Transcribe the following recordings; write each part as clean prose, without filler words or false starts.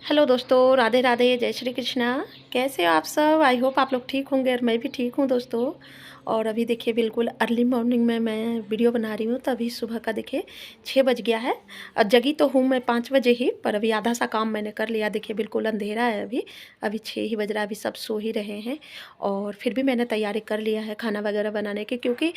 Hello दोस्तों, राधे राधे, जय श्री कृष्णा। कैसे हो आप सब? आई होप आप लोग ठीक होंगे और मैं भी ठीक हूँ दोस्तों। और अभी देखिए बिल्कुल अर्ली मॉर्निंग में मैं वीडियो बना रही हूँ, तो अभी सुबह का देखिए 6 बज गया है। और जगी तो हूँ मैं 5 बजे ही, पर अभी आधा सा काम मैंने कर लिया। देखिए बिल्कुल अंधेरा है अभी, 6 ही बज रहा है, अभी सब सो ही रहे हैं। और फिर भी मैंने तैयारी कर लिया है खाना वगैरह बनाने की, क्योंकि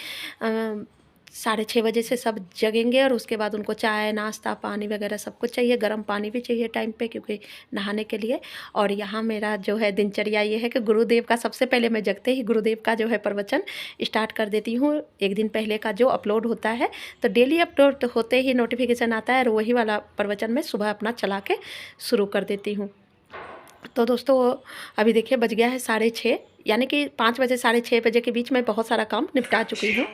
6:30 बजे से सब जगेंगे और उसके बाद उनको चाय नाश्ता पानी वगैरह सब कुछ चाहिए। गर्म पानी भी चाहिए टाइम पे, क्योंकि नहाने के लिए। और यहाँ मेरा जो है दिनचर्या ये है कि गुरुदेव का सबसे पहले मैं जगते ही गुरुदेव का जो है प्रवचन स्टार्ट कर देती हूँ। एक दिन पहले का जो अपलोड होता है, तो डेली अपलोड होते ही नोटिफिकेशन आता है, और वही वाला प्रवचन मैं सुबह अपना चला के शुरू कर देती हूँ। तो दोस्तों अभी देखिए बज गया है 6:30, यानी कि 5 बजे 6:30 बजे के बीच में बहुत सारा काम निपटा चुकी हूँ।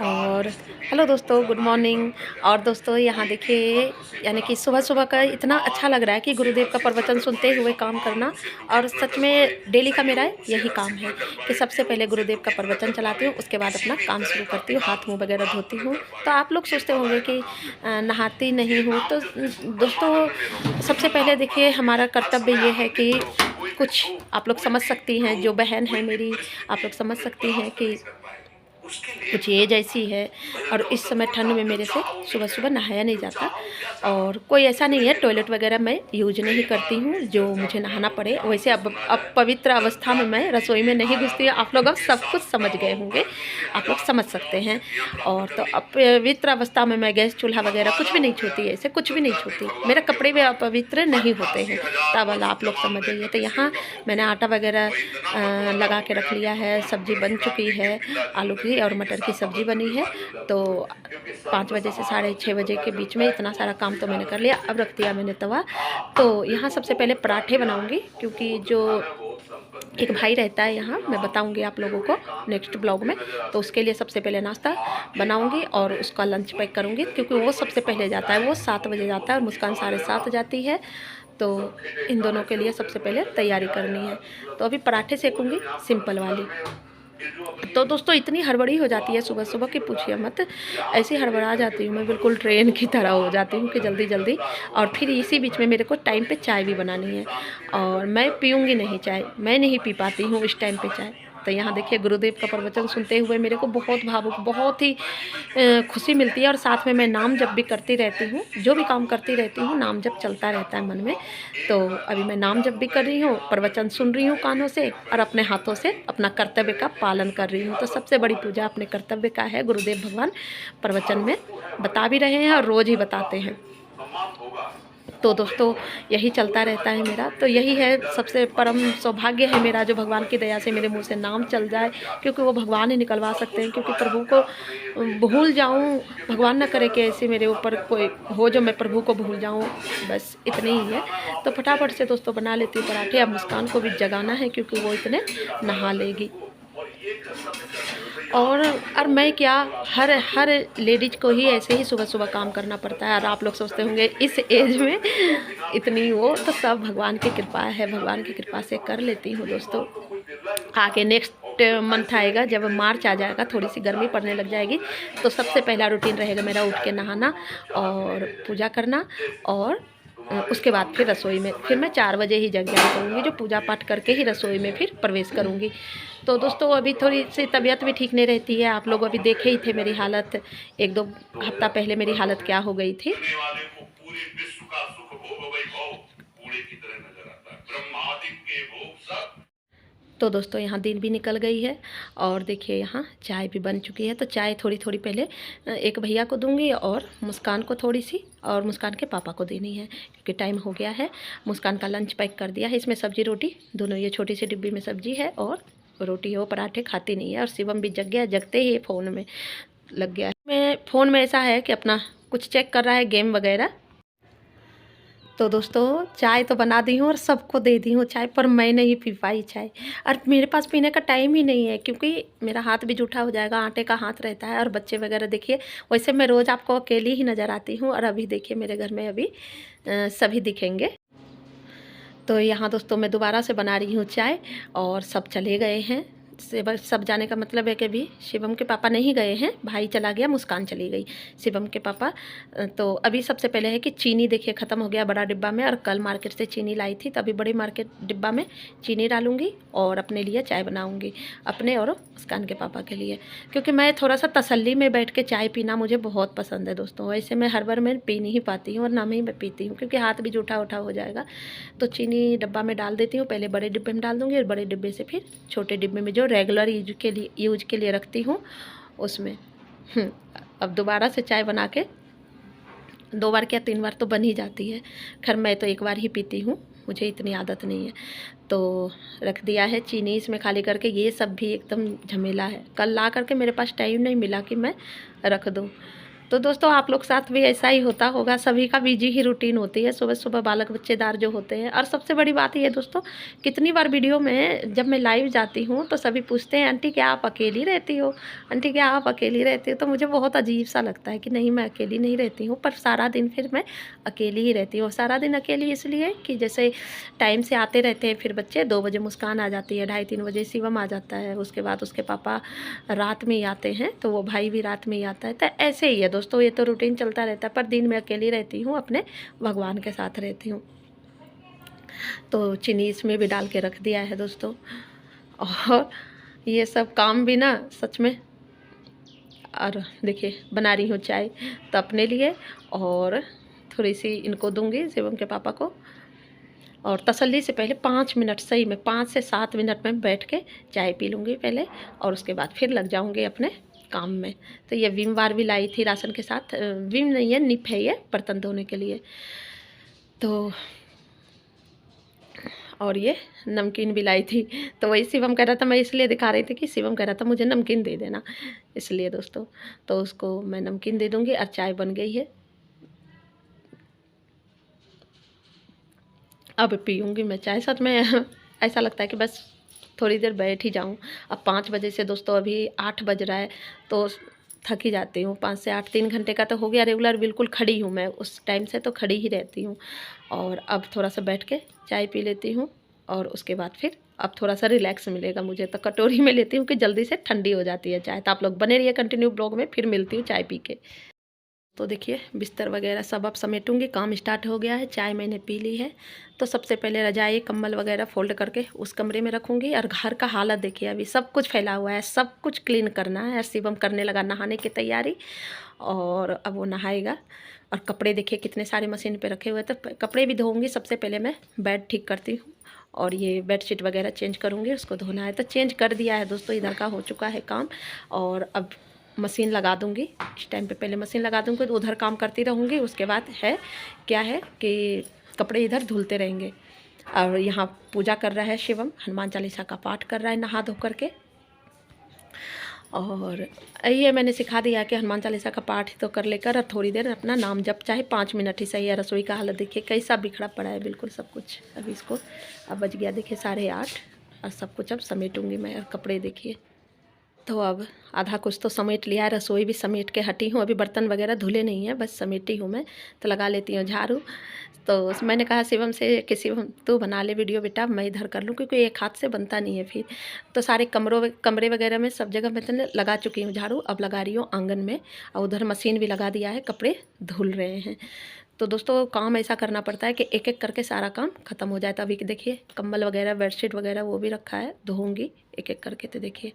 और हेलो दोस्तों, गुड मॉर्निंग। और दोस्तों यहाँ देखिए, यानी कि सुबह सुबह का इतना अच्छा लग रहा है कि गुरुदेव का प्रवचन सुनते हुए काम करना। और सच में डेली का मेरा यही काम है कि सबसे पहले गुरुदेव का प्रवचन चलाती हूँ, उसके बाद अपना काम शुरू करती हूँ, हाथ मुँह वगैरह धोती हूँ। तो आप लोग सोचते होंगे कि नहाती नहीं हूँ, तो दोस्तों सबसे पहले देखिए हमारा कर्तव्य ये है कि कुछ आप लोग समझ सकती हैं, जो बहन है मेरी, आप लोग समझ सकती हैं कि कुछ एज ऐसी है, और इस समय ठंड में मेरे से सुबह सुबह नहाया नहीं जाता। और कोई ऐसा नहीं है, टॉयलेट वगैरह मैं यूज नहीं करती हूँ जो मुझे नहाना पड़े। वैसे अब पवित्र अवस्था में मैं रसोई में नहीं घुसती। आप लोग अब सब कुछ समझ गए होंगे, आप लोग समझ सकते हैं। और तो अब पवित्र अवस्था में मैं गैस चूल्हा वगैरह कुछ भी नहीं छूती, ऐसे कुछ भी नहीं छूती। मेरे कपड़े भी अपवित्र नहीं होते हैं, तब आप लोग समझ जाइए। तो यहाँ मैंने आटा वगैरह लगा के रख लिया है, सब्जी बन चुकी है, आलू की और मटर की सब्ज़ी बनी है। तो 5 बजे से 6:30 बजे के बीच में इतना सारा काम तो मैंने कर लिया। अब रख दिया मैंने तवा। तो यहाँ सबसे पहले पराठे बनाऊँगी, क्योंकि जो एक भाई रहता है यहाँ, मैं बताऊँगी आप लोगों को नेक्स्ट ब्लॉग में। तो उसके लिए सबसे पहले नाश्ता बनाऊँगी और उसका लंच पैक करूँगी, क्योंकि वो सबसे पहले जाता है। वो 7 बजे जाता है और मुस्कान 7:30 जाती है। तो इन दोनों के लिए सबसे पहले तैयारी करनी है। तो अभी पराठे सेकूँगी, सिंपल वाली। तो दोस्तों इतनी हड़बड़ी हो जाती है सुबह सुबह कि पूछिए मत। ऐसी हड़बड़ा जाती हूँ मैं, बिल्कुल ट्रेन की तरह हो जाती हूँ कि जल्दी जल्दी। और फिर इसी बीच में मेरे को टाइम पे चाय भी बनानी है, और मैं पीऊँगी नहीं चाय, मैं नहीं पी पाती हूँ इस टाइम पे चाय। तो यहाँ देखिए गुरुदेव का प्रवचन सुनते हुए मेरे को बहुत भावुक, बहुत ही खुशी मिलती है। और साथ में मैं नाम जप भी करती रहती हूँ, जो भी काम करती रहती हूँ नाम जप चलता रहता है मन में। तो अभी मैं नाम जप भी कर रही हूँ, प्रवचन सुन रही हूँ कानों से, और अपने हाथों से अपना कर्तव्य का पालन कर रही हूँ। तो सबसे बड़ी पूजा अपने कर्तव्य का है, गुरुदेव भगवान प्रवचन में बता भी रहे हैं और रोज़ ही बताते हैं। तो दोस्तों यही चलता रहता है मेरा। तो यही है सबसे परम सौभाग्य है मेरा, जो भगवान की दया से मेरे मुंह से नाम चल जाए, क्योंकि वो भगवान ही निकलवा सकते हैं। क्योंकि प्रभु को भूल जाऊं, भगवान ना करे कि ऐसे मेरे ऊपर कोई हो जो मैं प्रभु को भूल जाऊं, बस इतनी ही है। तो फटाफट से दोस्तों बना लेती हूँ पराठे। अब मुस्कान को भी जगाना है, क्योंकि वो इतने नहा लेगी। और मैं क्या, हर लेडीज को ही ऐसे ही सुबह सुबह काम करना पड़ता है। और आप लोग सोचते होंगे इस एज में इतनी वो, तो सब भगवान की कृपा है, भगवान की कृपा से कर लेती हूँ दोस्तों। आगे नेक्स्ट मंथ आएगा, जब मार्च आ जाएगा, थोड़ी सी गर्मी पड़ने लग जाएगी, तो सबसे पहला रूटीन रहेगा मेरा उठ के नहाना और पूजा करना। और उसके बाद फिर रसोई में, फिर मैं 4 बजे ही जग जाया करूँगी, जो पूजा पाठ करके ही रसोई में फिर प्रवेश करूँगी। तो दोस्तों अभी थोड़ी सी तबीयत भी ठीक नहीं रहती है, आप लोग अभी देखे ही थे मेरी हालत, 1-2 हफ्ता पहले मेरी हालत क्या हो गई थी। तो दोस्तों यहाँ दिन भी निकल गई है, और देखिए यहाँ चाय भी बन चुकी है। तो चाय थोड़ी थोड़ी पहले एक भैया को दूंगी, और मुस्कान को थोड़ी सी, और मुस्कान के पापा को देनी है, क्योंकि टाइम हो गया है। मुस्कान का लंच पैक कर दिया है, इसमें सब्जी रोटी दोनों, ये छोटी सी डिब्बी में सब्जी है और रोटी है। वो पराठे खाती नहीं है। और शिवम भी जग गया, जगते ही फ़ोन में लग गया है। मैं फ़ोन में ऐसा है कि अपना कुछ चेक कर रहा है, गेम वगैरह। तो दोस्तों चाय तो बना दी हूँ और सबको दे दी हूँ चाय, पर मैं नहीं पी पाई चाय। और मेरे पास पीने का टाइम ही नहीं है, क्योंकि मेरा हाथ भी जूठा हो जाएगा, आटे का हाथ रहता है, और बच्चे वगैरह देखिए। वैसे मैं रोज़ आपको अकेली ही नज़र आती हूँ, और अभी देखिए मेरे घर में अभी सभी दिखेंगे। तो यहाँ दोस्तों मैं दोबारा से बना रही हूँ चाय, और सब चले गए हैं, सब जाने का मतलब है कि अभी शिवम के पापा नहीं गए हैं, भाई चला गया, मुस्कान चली गई, शिवम के पापा। तो अभी सबसे पहले है कि चीनी देखिए ख़त्म हो गया बड़ा डिब्बा में, और कल मार्केट से चीनी लाई थी, तो अभी बड़े मार्केट डिब्बा में चीनी डालूंगी और अपने लिए चाय बनाऊंगी, अपने और मुस्कान के पापा के लिए, क्योंकि मैं थोड़ा सा तसल्ली में बैठ के चाय पीना मुझे बहुत पसंद है दोस्तों। वैसे मैं हर बार मैं पी नहीं पाती हूँ और ना ही मैं पीती हूँ, क्योंकि हाथ भी जूठा उठा हो जाएगा। तो चीनी डब्बा में डाल देती हूँ, पहले बड़े डिब्बे में डाल दूँगी और बड़े डिब्बे से फिर छोटे डिब्बे में जो रेगुलर यूज के लिए रखती हूँ उसमें। अब दोबारा से चाय बना के 2 बार क्या 3 बार तो बन ही जाती है। खैर मैं तो एक बार ही पीती हूँ, मुझे इतनी आदत नहीं है। तो रख दिया है चीनी इसमें खाली करके, ये सब भी एकदम झमेला है, कल ला करके मेरे पास टाइम नहीं मिला कि मैं रख दूँ। तो दोस्तों आप लोग साथ भी ऐसा ही होता होगा, सभी का बिजी ही रूटीन होती है, सुबह सुबह बालक बच्चेदार जो होते हैं। और सबसे बड़ी बात ये दोस्तों, कितनी बार वीडियो में जब मैं लाइव जाती हूँ तो सभी पूछते हैं आंटी क्या आप अकेली रहती हो, आंटी क्या आप अकेली रहती हो। तो मुझे बहुत अजीब सा लगता है कि नहीं मैं अकेली नहीं रहती हूँ, पर सारा दिन फिर मैं अकेली ही रहती हूँ। सारा दिन अकेली इसलिए कि जैसे टाइम से आते रहते हैं फिर बच्चे, 2 बजे मुस्कान आ जाती है, 2:30-3 बजे शिवम आ जाता है, उसके बाद उसके पापा रात में ही आते हैं, तो वो भाई भी रात में ही आता है। तो ऐसे ही है दोस्तों, ये तो रूटीन चलता रहता है। पर दिन में अकेली रहती हूँ, अपने भगवान के साथ रहती हूँ। तो चीनी इसमें भी डाल के रख दिया है दोस्तों। और ये सब काम भी ना सच में, और देखिए बना रही हूँ चाय तो अपने लिए, और थोड़ी सी इनको दूंगी शिवम के पापा को। और तसल्ली से पहले 5 मिनट, सही में 5 से 7 मिनट में बैठ के चाय पी लूँगी पहले, और उसके बाद फिर लग जाऊँगी अपने काम में। तो ये विम बार भी लाई थी राशन के साथ, विम नहीं है निप है ये बर्तन धोने के लिए। तो और ये नमकीन भी लाई थी, तो वही शिवम कह रहा था, मैं इसलिए दिखा रही थी कि शिवम कह रहा था मुझे नमकीन दे देना, इसलिए दोस्तों। तो उसको मैं नमकीन दे दूँगी और चाय बन गई है, अब पीऊँगी मैं चाय। सच में ऐसा लगता है कि बस थोड़ी देर बैठ ही जाऊँ। अब 5 बजे से दोस्तों अभी 8 बज रहा है, तो थक ही जाती हूँ। 5 से 8 3 घंटे का तो हो गया रेगुलर, बिल्कुल खड़ी हूँ मैं, उस टाइम से तो खड़ी ही रहती हूँ। और अब थोड़ा सा बैठ के चाय पी लेती हूँ, और उसके बाद फिर अब थोड़ा सा रिलैक्स मिलेगा मुझे। तो कटोरी में लेती हूँ कि जल्दी से ठंडी हो जाती है चाय। तो आप लोग बने रहिए कंटिन्यू ब्लॉग में, फिर मिलती हूँ चाय पी के। तो देखिए बिस्तर वगैरह सब अब समेटूंगी, काम स्टार्ट हो गया है। चाय मैंने पी ली है, तो सबसे पहले रजाई कंबल वगैरह फोल्ड करके उस कमरे में रखूंगी। और घर का हालत देखिए, अभी सब कुछ फैला हुआ है, सब कुछ क्लीन करना है। शिवम करने लगा नहाने की तैयारी, और अब वो नहाएगा। और कपड़े देखिए कितने सारे मशीन पे रखे हुए हैं, तो कपड़े भी धोऊंगी। सबसे पहले मैं बेड ठीक करती हूँ, और ये बेडशीट वगैरह चेंज करूँगी, उसको धोना है। तो चेंज कर दिया है दोस्तों, इधर का हो चुका है काम, और अब मशीन लगा दूंगी। इस टाइम पे पहले मशीन लगा दूंगी, तो उधर काम करती रहूँगी। उसके बाद है क्या है कि कपड़े इधर धुलते रहेंगे। और यहाँ पूजा कर रहा है शिवम, हनुमान चालीसा का पाठ कर रहा है नहा धो करके। और ये मैंने सिखा दिया कि हनुमान चालीसा का पाठ तो कर लेकर और थोड़ी देर अपना नाम जप, चाहे 5 मिनट ही सही है। रसोई का हालत देखिए कैसा बिखरा पड़ा है, बिल्कुल सब कुछ। अभी इसको अब बज गया देखिए 8:30, और सब कुछ अब समेटूंगी मैं। और कपड़े देखिए, तो अब आधा कुछ तो समेट लिया है, रसोई भी समेट के हटी हूँ। अभी बर्तन वगैरह धुले नहीं है, बस समेटी हूँ मैं। तो लगा लेती हूँ झाड़ू। तो मैंने कहा शिवम से कि शिवम तू बना ले वीडियो बेटा, मैं इधर कर लूँ, क्योंकि एक हाथ से बनता नहीं है फिर। तो सारे कमरे वगैरह में सब जगह मैं लगा चुकी हूँ झाड़ू। अब लगा रही हूँ आंगन में, और उधर मशीन भी लगा दिया है, कपड़े धुल रहे हैं। तो दोस्तों काम ऐसा करना पड़ता है कि एक एक करके सारा काम ख़त्म हो जाए। तो अभी देखिए कंबल वगैरह बेडशीट वगैरह वो भी रखा है, धोऊँगी एक एक करके। तो देखिए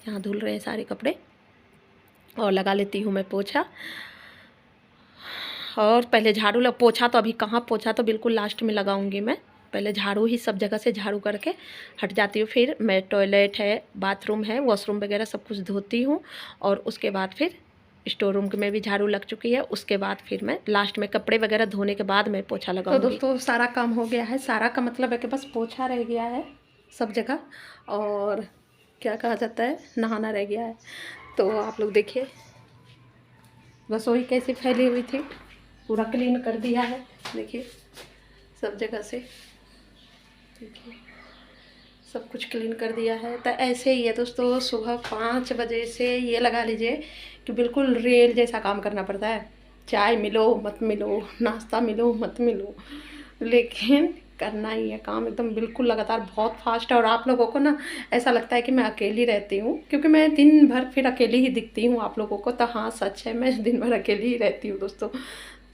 यहाँ धुल रहे हैं सारे कपड़े, और लगा लेती हूँ मैं पोछा। और पहले झाड़ू पोछा तो अभी कहाँ, पोछा तो बिल्कुल लास्ट में लगाऊंगी मैं। पहले झाड़ू ही सब जगह से झाड़ू करके हट जाती हूँ, फिर मैं टॉयलेट है, बाथरूम है, वॉशरूम वगैरह सब कुछ धोती हूँ। और उसके बाद फिर स्टोर रूम में भी झाड़ू लग चुकी है। उसके बाद फिर मैं लास्ट में कपड़े वगैरह धोने के बाद मैं पोछा लगाऊंगी। तो दोस्तों सारा काम हो गया है, सारा का मतलब है कि बस पोछा रह गया है सब जगह, और क्या कहा जाता है, नहाना रह गया है। तो आप लोग देखिए रसोई कैसी फैली हुई थी, पूरा क्लीन कर दिया है देखिए सब जगह से। देखिए सब कुछ क्लीन कर दिया है। तो ऐसे ही है दोस्तों, सुबह 5 बजे से ये लगा लीजिए कि बिल्कुल रेल जैसा काम करना पड़ता है। चाय मिलो मत मिलो, नाश्ता मिलो मत मिलो, लेकिन करना ही है काम एकदम बिल्कुल लगातार बहुत फास्ट है। और आप लोगों को ना ऐसा लगता है कि मैं अकेली रहती हूँ, क्योंकि मैं दिन भर फिर अकेली ही दिखती हूँ आप लोगों को। तो हाँ, सच है, मैं दिन भर अकेली ही रहती हूँ दोस्तों।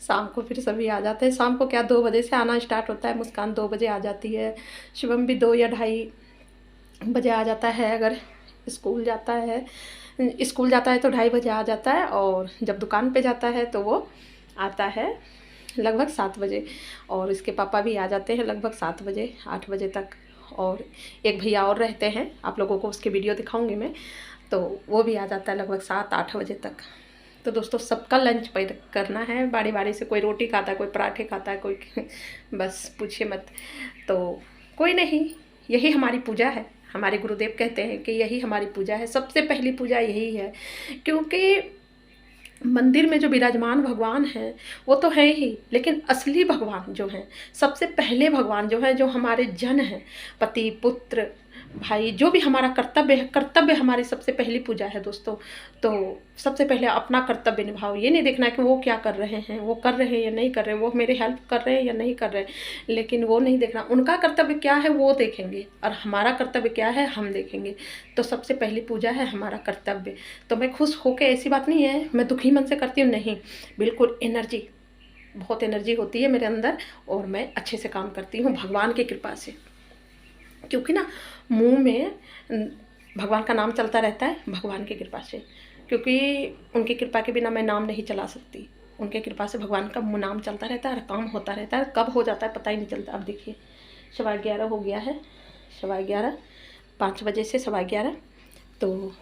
शाम को फिर सभी आ जाते हैं। शाम को क्या 2 बजे से आना स्टार्ट होता है। मुस्कान 2 बजे आ जाती है, शिवम भी 2 या ढाई बजे आ जाता है। अगर स्कूल जाता है तो 2:30 बजे आ जाता है। और जब दुकान पे जाता है तो वो आता है लगभग 7 बजे। और इसके पापा भी आ जाते हैं लगभग 7 बजे 8 बजे तक। और एक भैया और रहते हैं, आप लोगों को उसकी वीडियो दिखाऊंगी मैं, तो वो भी आ जाता है लगभग 7-8 बजे तक। तो दोस्तों सबका लंच पैक करना है बारी बारी से। कोई रोटी खाता है, कोई पराठे खाता है, कोई बस पूछिए मत। तो कोई नहीं, यही हमारी पूजा है। हमारे गुरुदेव कहते हैं कि यही हमारी पूजा है, सबसे पहली पूजा यही है। क्योंकि मंदिर में जो विराजमान भगवान हैं वो तो है ही, लेकिन असली भगवान जो हैं, सबसे पहले भगवान जो हैं, जो हमारे जन हैं, पति पुत्र भाई, जो भी हमारा कर्तव्य है, कर्तव्य हमारी सबसे पहली पूजा है दोस्तों। तो सबसे पहले अपना कर्तव्य निभाओ। ये नहीं देखना है कि वो क्या कर रहे हैं, वो कर रहे हैं या नहीं कर रहे, वो मेरे हेल्प कर रहे हैं या नहीं कर रहे, लेकिन वो नहीं देखना। उनका कर्तव्य क्या है वो देखेंगे, और हमारा कर्तव्य क्या है हम देखेंगे। तो सबसे पहली पूजा है हमारा कर्तव्य। तो मैं खुश होकर, ऐसी बात नहीं है मैं दुखी मन से करती हूँ, नहीं, बिल्कुल एनर्जी, बहुत एनर्जी होती है मेरे अंदर, और मैं अच्छे से काम करती हूँ भगवान की कृपा से। क्योंकि ना मुंह में भगवान का नाम चलता रहता है भगवान की कृपा से। क्योंकि उनकी कृपा के बिना मैं नाम नहीं चला सकती। उनके कृपा से भगवान का नाम चलता रहता है और काम होता रहता है। कब हो जाता है पता ही नहीं चलता। अब देखिए 11:15 हो गया है, 11:15, 5 बजे से 11:15 तो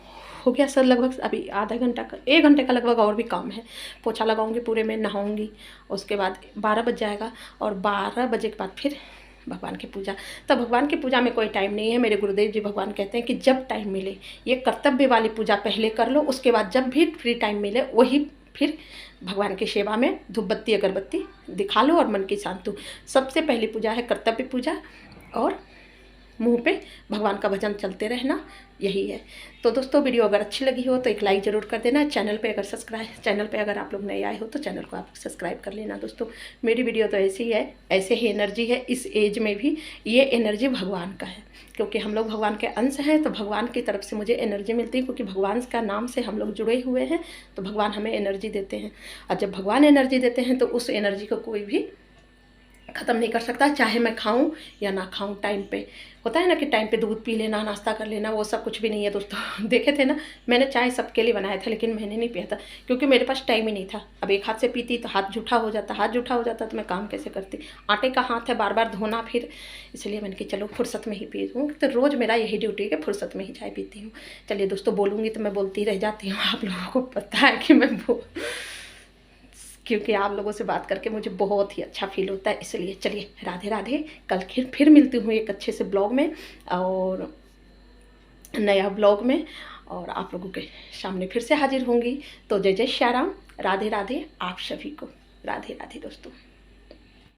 हो गया सर लगभग। अभी आधा घंटा का, 1 घंटे का लगभग और भी काम है। पोछा लगाऊंगी पूरे में, नहाऊंगी, उसके बाद 12 बज जाएगा। और 12 बजे के बाद फिर भगवान की पूजा। तब भगवान की पूजा में कोई टाइम नहीं है। मेरे गुरुदेव जी भगवान कहते हैं कि जब टाइम मिले, ये कर्तव्य वाली पूजा पहले कर लो, उसके बाद जब भी फ्री टाइम मिले वही फिर भगवान की सेवा में धूप बत्ती अगरबत्ती दिखा लो और मन की शांति। सबसे पहली पूजा है कर्तव्य पूजा, और मुंह पे भगवान का भजन चलते रहना, यही है। तो दोस्तों वीडियो अगर अच्छी लगी हो तो एक लाइक ज़रूर कर देना। चैनल पे अगर आप लोग नए आए हो तो चैनल को आप सब्सक्राइब कर लेना दोस्तों। मेरी वीडियो तो ऐसी ही है, ऐसे ही एनर्जी है। इस एज में भी ये एनर्जी भगवान का है, क्योंकि हम लोग भगवान के अंश हैं। तो भगवान की तरफ से मुझे एनर्जी मिलती है, क्योंकि भगवान का नाम से हम लोग जुड़े हुए हैं। तो भगवान हमें एनर्जी देते हैं, और जब भगवान एनर्जी देते हैं तो उस एनर्जी को कोई भी ख़त्म नहीं कर सकता, चाहे मैं खाऊं या ना खाऊं। टाइम पे होता है ना कि टाइम पे दूध पी लेना, नाश्ता कर लेना, वो सब कुछ भी नहीं है दोस्तों। देखे थे ना, मैंने चाय सबके लिए बनाया था, लेकिन मैंने नहीं पिया था क्योंकि मेरे पास टाइम ही नहीं था। अब एक हाथ से पीती तो हाथ जूठा हो जाता, तो मैं काम कैसे करती। आटे का हाथ है, बार बार धोना फिर, इसलिए मैंने कि चलो फुर्सत में ही पी लूँ। तो रोज़ मेरा यही ड्यूटी है कि फुर्सत में ही चाय पीती हूँ। चलिए दोस्तों, बोलूँगी तो मैं बोलती रह जाती हूँ, आप लोगों को पता है कि मैं क्योंकि आप लोगों से बात करके मुझे बहुत ही अच्छा फील होता है। इसलिए चलिए राधे राधे। कल फिर मिलती हूँ एक अच्छे से ब्लॉग में, और नया ब्लॉग में, और आप लोगों के सामने फिर से हाजिर होंगी। तो जय जय श्याराम, राधे राधे आप सभी को, राधे राधे दोस्तों।